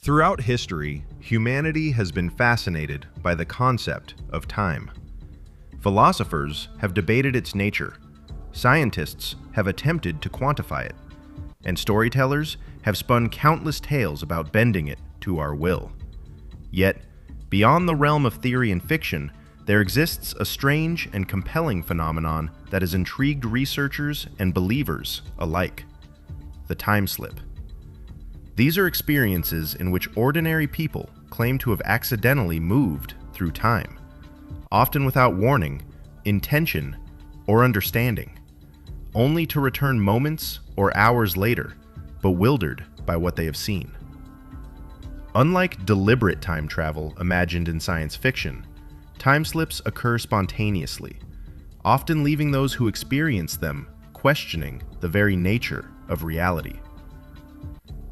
Throughout history, humanity has been fascinated by the concept of time. Philosophers have debated its nature, scientists have attempted to quantify it, and storytellers have spun countless tales about bending it to our will. Yet, beyond the realm of theory and fiction, there exists a strange and compelling phenomenon that has intrigued researchers and believers alike: the time slip. These are experiences in which ordinary people claim to have accidentally moved through time, often without warning, intention, or understanding, only to return moments or hours later, bewildered by what they have seen. Unlike deliberate time travel imagined in science fiction, time slips occur spontaneously, often leaving those who experience them questioning the very nature of reality.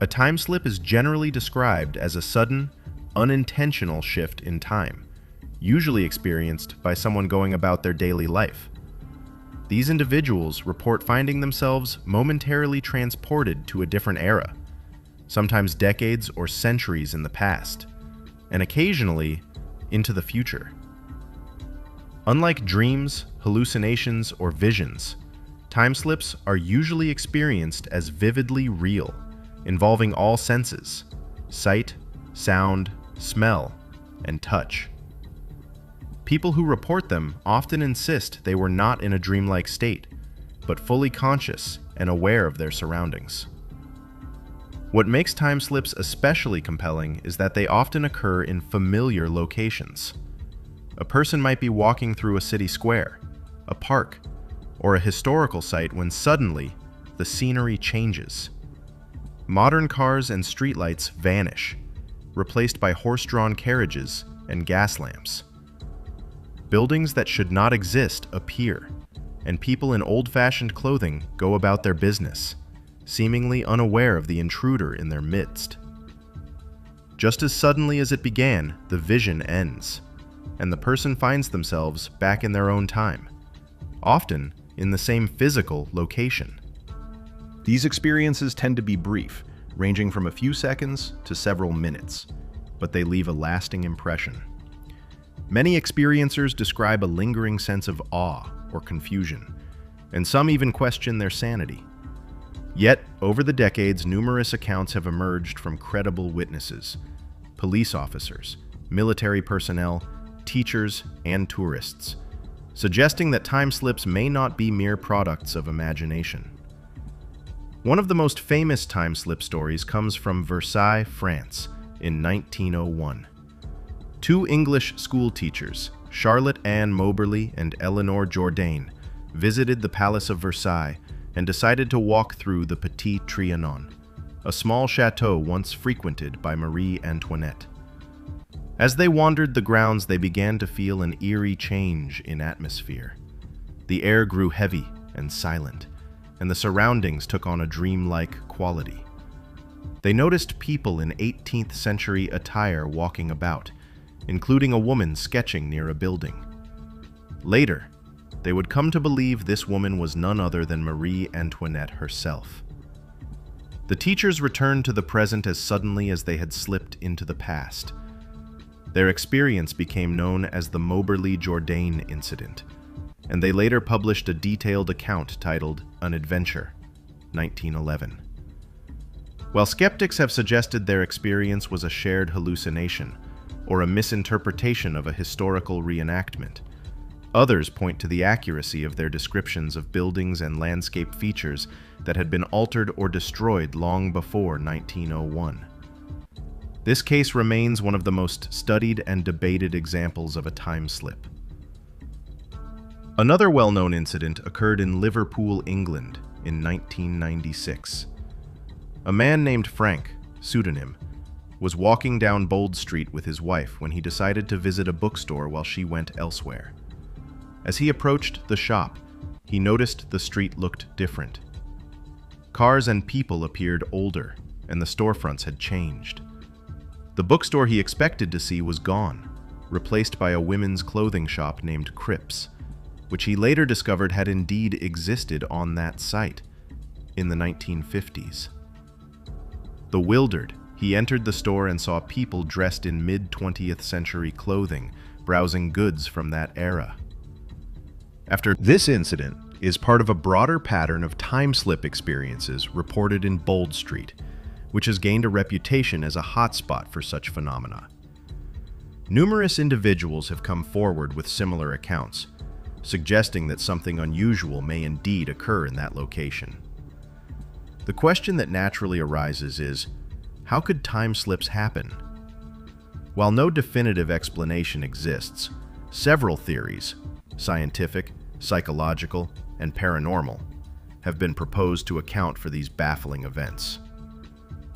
A time slip is generally described as a sudden, unintentional shift in time, usually experienced by someone going about their daily life. These individuals report finding themselves momentarily transported to a different era, sometimes decades or centuries in the past, and occasionally into the future. Unlike dreams, hallucinations, or visions, time slips are usually experienced as vividly real, involving all senses: sight, sound, smell, and touch. People who report them often insist they were not in a dreamlike state, but fully conscious and aware of their surroundings. What makes time slips especially compelling is that they often occur in familiar locations. A person might be walking through a city square, a park, or a historical site when suddenly the scenery changes. Modern cars and streetlights vanish, replaced by horse-drawn carriages and gas lamps. Buildings that should not exist appear, and people in old-fashioned clothing go about their business, seemingly unaware of the intruder in their midst. Just as suddenly as it began, the vision ends, and the person finds themselves back in their own time, often in the same physical location. These experiences tend to be brief, ranging from a few seconds to several minutes, but they leave a lasting impression. Many experiencers describe a lingering sense of awe or confusion, and some even question their sanity. Yet, over the decades, numerous accounts have emerged from credible witnesses: police officers, military personnel, teachers, and tourists, suggesting that time slips may not be mere products of imagination. One of the most famous time slip stories comes from Versailles, France, in 1901. Two English school teachers, Charlotte Ann Moberly and Eleanor Jourdain, visited the Palace of Versailles and decided to walk through the Petit Trianon, a small chateau once frequented by Marie Antoinette. As they wandered the grounds, they began to feel an eerie change in atmosphere. The air grew heavy and silent, and the surroundings took on a dreamlike quality. They noticed people in 18th century attire walking about, including a woman sketching near a building. Later, they would come to believe this woman was none other than Marie Antoinette herself. The teachers returned to the present as suddenly as they had slipped into the past. Their experience became known as the Moberly-Jourdain incident, and they later published a detailed account titled An Adventure, 1911. While skeptics have suggested their experience was a shared hallucination or a misinterpretation of a historical reenactment, others point to the accuracy of their descriptions of buildings and landscape features that had been altered or destroyed long before 1901. This case remains one of the most studied and debated examples of a time slip. Another well-known incident occurred in Liverpool, England, in 1996. A man named Frank, pseudonym, was walking down Bold Street with his wife when he decided to visit a bookstore while she went elsewhere. As he approached the shop, he noticed the street looked different. Cars and people appeared older, and the storefronts had changed. The bookstore he expected to see was gone, replaced by a women's clothing shop named Cripps, which he later discovered had indeed existed on that site in the 1950s. Bewildered He entered the store and saw people dressed in mid-20th century clothing, browsing goods from that era. After this incident is part of a broader pattern of time-slip experiences reported in Bold Street, which has gained a reputation as a hotspot for such phenomena. Numerous individuals have come forward with similar accounts, suggesting that something unusual may indeed occur in that location. The question that naturally arises is, how could time slips happen? While no definitive explanation exists, several theories, scientific, psychological, and paranormal, have been proposed to account for these baffling events.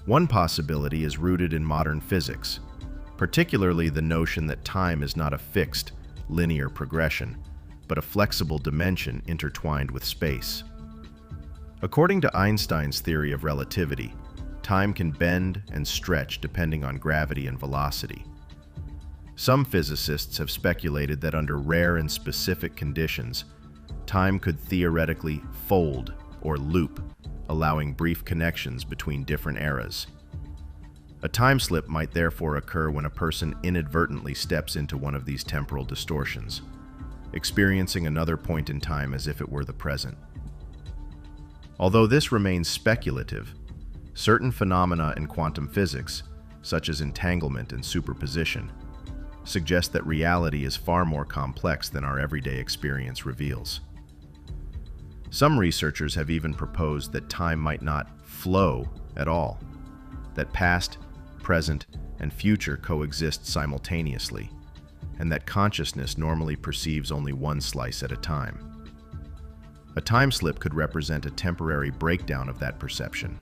One possibility is rooted in modern physics, particularly the notion that time is not a fixed, linear progression, but a flexible dimension intertwined with space. According to Einstein's theory of relativity, time can bend and stretch depending on gravity and velocity. Some physicists have speculated that under rare and specific conditions, time could theoretically fold or loop, allowing brief connections between different eras. A time slip might therefore occur when a person inadvertently steps into one of these temporal distortions, experiencing another point in time as if it were the present. Although this remains speculative, certain phenomena in quantum physics, such as entanglement and superposition, suggest that reality is far more complex than our everyday experience reveals. Some researchers have even proposed that time might not flow at all, that past, present, and future coexist simultaneously, and that consciousness normally perceives only one slice at a time. A time slip could represent a temporary breakdown of that perception.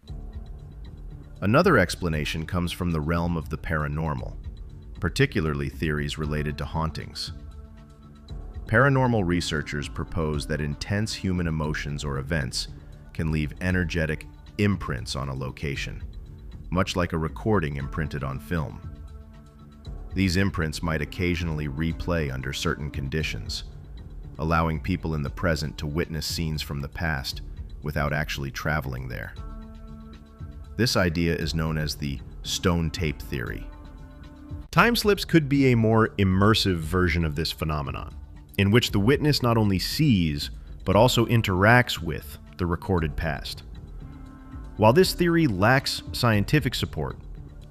Another explanation comes from the realm of the paranormal, particularly theories related to hauntings. Paranormal researchers propose that intense human emotions or events can leave energetic imprints on a location, much like a recording imprinted on film. These imprints might occasionally replay under certain conditions, allowing people in the present to witness scenes from the past without actually traveling there. This idea is known as the stone tape theory. Time slips could be a more immersive version of this phenomenon, in which the witness not only sees, but also interacts with the recorded past. While this theory lacks scientific support,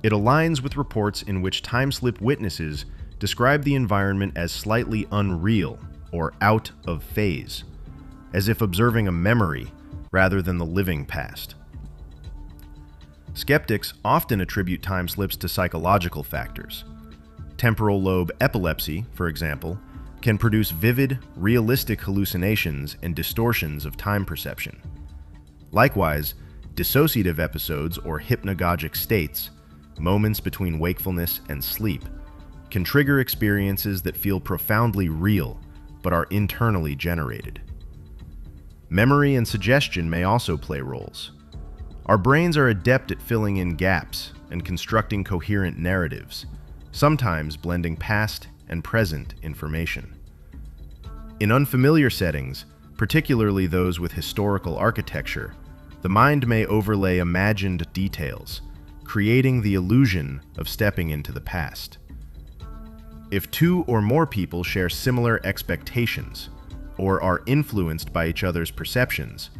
it aligns with reports in which time slip witnesses describe the environment as slightly unreal or out of phase, as if observing a memory rather than the living past. Skeptics often attribute time slips to psychological factors. Temporal lobe epilepsy, for example, can produce vivid, realistic hallucinations and distortions of time perception. Likewise, dissociative episodes or hypnagogic states, moments between wakefulness and sleep, can trigger experiences that feel profoundly real but are internally generated. Memory and suggestion may also play roles. Our brains are adept at filling in gaps and constructing coherent narratives, sometimes blending past and present information. In unfamiliar settings, particularly those with historical architecture, the mind may overlay imagined details, creating the illusion of stepping into the past. If two or more people share similar expectations or are influenced by each other's perceptions,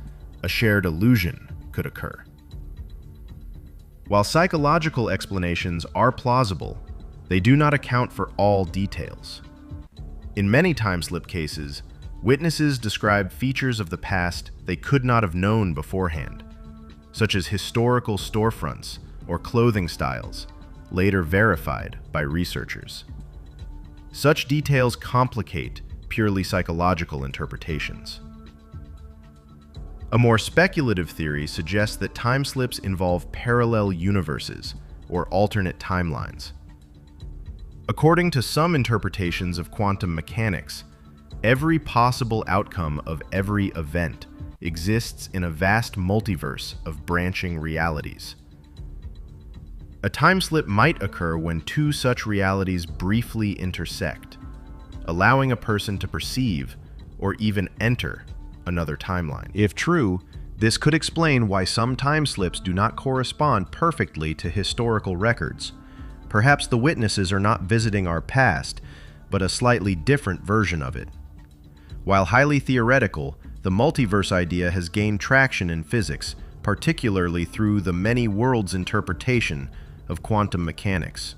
a shared illusion could occur. While psychological explanations are plausible, they do not account for all details. In many time slip cases, witnesses describe features of the past they could not have known beforehand, such as historical storefronts or clothing styles, later verified by researchers. Such details complicate purely psychological interpretations. A more speculative theory suggests that time slips involve parallel universes or alternate timelines. According to some interpretations of quantum mechanics, every possible outcome of every event exists in a vast multiverse of branching realities. A time slip might occur when two such realities briefly intersect, allowing a person to perceive or even enter another timeline. If true, This could explain why some time slips do not correspond perfectly to historical records. Perhaps the witnesses are not visiting our past, but a slightly different version of it. While highly theoretical, the multiverse idea has gained traction in physics, particularly through the many worlds interpretation of quantum mechanics.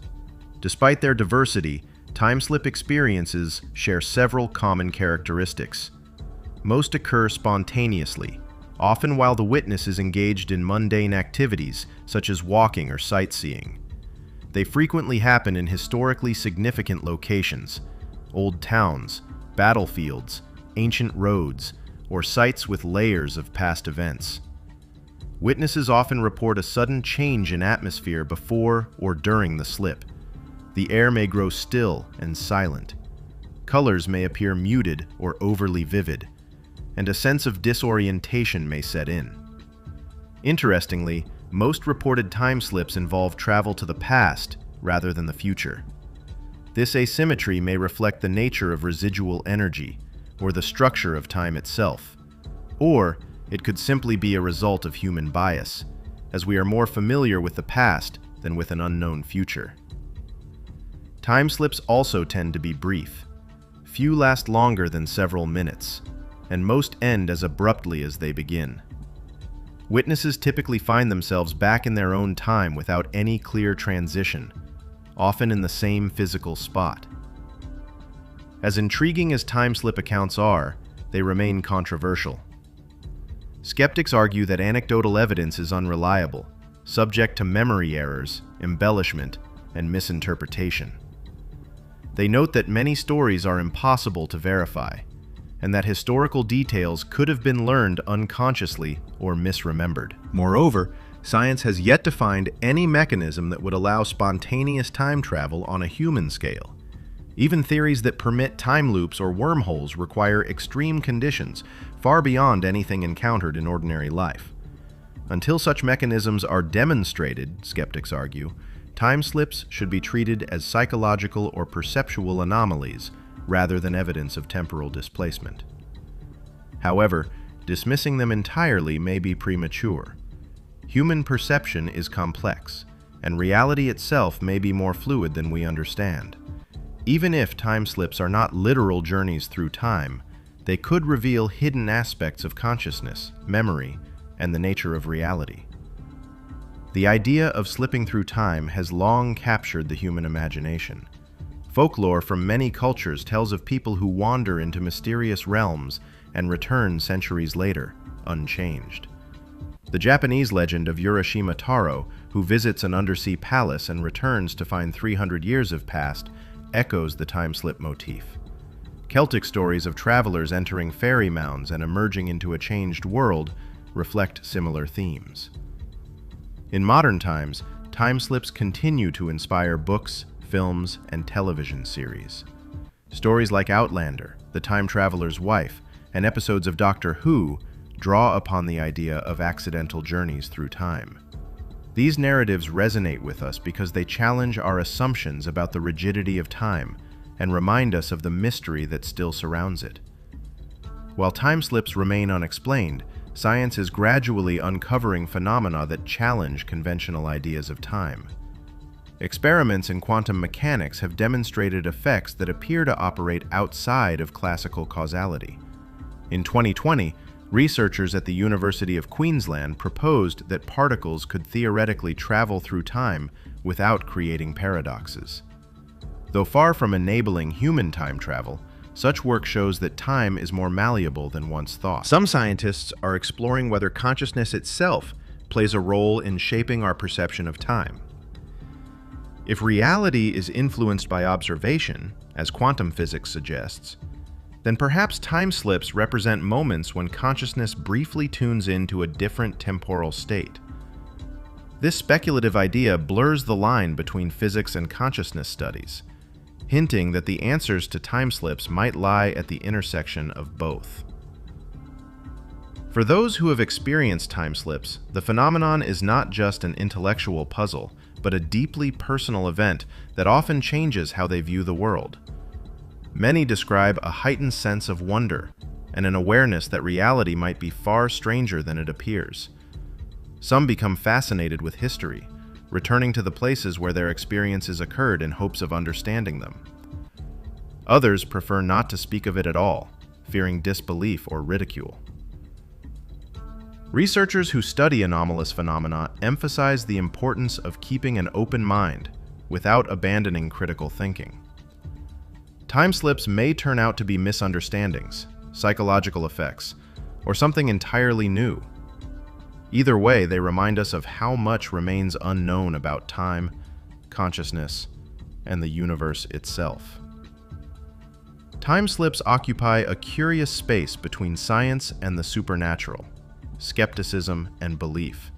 Despite their diversity, time-slip experiences share several common characteristics. Most occur spontaneously, often while the witness is engaged in mundane activities such as walking or sightseeing. They frequently happen in historically significant locations, old towns, battlefields, ancient roads, or sites with layers of past events. Witnesses often report a sudden change in atmosphere before or during the slip. The air may grow still and silent. Colors may appear muted or overly vivid, and a sense of disorientation may set in. Interestingly, most reported time slips involve travel to the past rather than the future. This asymmetry may reflect the nature of residual energy or the structure of time itself, or it could simply be a result of human bias, as we are more familiar with the past than with an unknown future. Time slips also tend to be brief. Few last longer than several minutes, and most end as abruptly as they begin. Witnesses typically find themselves back in their own time without any clear transition, often in the same physical spot. As intriguing as time slip accounts are, they remain controversial. Skeptics argue that anecdotal evidence is unreliable, subject to memory errors, embellishment, and misinterpretation. They note that many stories are impossible to verify, and that historical details could have been learned unconsciously or misremembered. Moreover, science has yet to find any mechanism that would allow spontaneous time travel on a human scale. Even theories that permit time loops or wormholes require extreme conditions far beyond anything encountered in ordinary life. Until such mechanisms are demonstrated, skeptics argue, time slips should be treated as psychological or perceptual anomalies rather than evidence of temporal displacement. However, dismissing them entirely may be premature. Human perception is complex, and reality itself may be more fluid than we understand. Even if time slips are not literal journeys through time, they could reveal hidden aspects of consciousness, memory, and the nature of reality. The idea of slipping through time has long captured the human imagination. Folklore from many cultures tells of people who wander into mysterious realms and return centuries later, unchanged. The Japanese legend of Urashima Taro, who visits an undersea palace and returns to find 300 years have passed, echoes the time slip motif. Celtic stories of travelers entering fairy mounds and emerging into a changed world reflect similar themes. In modern times, time slips continue to inspire books, films, and television series. Stories like Outlander, The Time Traveler's Wife, and episodes of Doctor Who draw upon the idea of accidental journeys through time. These narratives resonate with us because they challenge our assumptions about the rigidity of time and remind us of the mystery that still surrounds it. While time slips remain unexplained, science is gradually uncovering phenomena that challenge conventional ideas of time. Experiments in quantum mechanics have demonstrated effects that appear to operate outside of classical causality. In 2020, researchers at the University of Queensland proposed that particles could theoretically travel through time without creating paradoxes. Though far from enabling human time travel, such work shows that time is more malleable than once thought. Some scientists are exploring whether consciousness itself plays a role in shaping our perception of time. If reality is influenced by observation, as quantum physics suggests, then perhaps time slips represent moments when consciousness briefly tunes into a different temporal state. This speculative idea blurs the line between physics and consciousness studies, hinting that the answers to time slips might lie at the intersection of both. For those who have experienced time slips, the phenomenon is not just an intellectual puzzle, but a deeply personal event that often changes how they view the world. Many describe a heightened sense of wonder, and an awareness that reality might be far stranger than it appears. Some become fascinated with history, returning to the places where their experiences occurred in hopes of understanding them. Others prefer not to speak of it at all, fearing disbelief or ridicule. Researchers who study anomalous phenomena emphasize the importance of keeping an open mind without abandoning critical thinking. Time slips may turn out to be misunderstandings, psychological effects, or something entirely new. Either way, they remind us of how much remains unknown about time, consciousness, and the universe itself. Time slips occupy a curious space between science and the supernatural, skepticism and belief.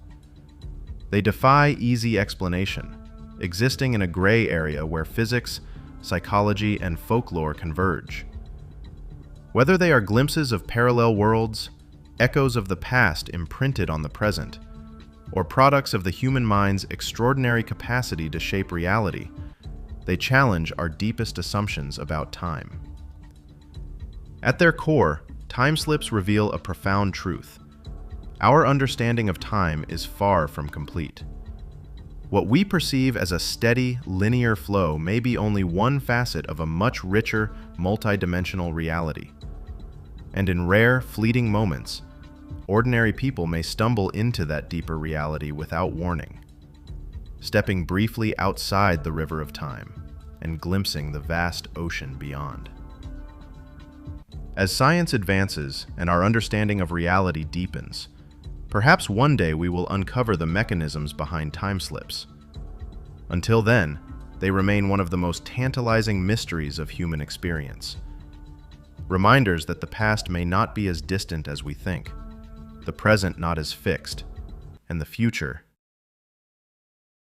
They defy easy explanation, existing in a gray area where physics, psychology, and folklore converge. Whether they are glimpses of parallel worlds, echoes of the past imprinted on the present, or products of the human mind's extraordinary capacity to shape reality, they challenge our deepest assumptions about time. At their core, time slips reveal a profound truth. Our understanding of time is far from complete. What we perceive as a steady, linear flow may be only one facet of a much richer, multidimensional reality. And in rare, fleeting moments, ordinary people may stumble into that deeper reality without warning, stepping briefly outside the river of time and glimpsing the vast ocean beyond. As science advances and our understanding of reality deepens, perhaps one day we will uncover the mechanisms behind time slips. Until then, they remain one of the most tantalizing mysteries of human experience. Reminders that the past may not be as distant as we think, the present not as fixed, and the future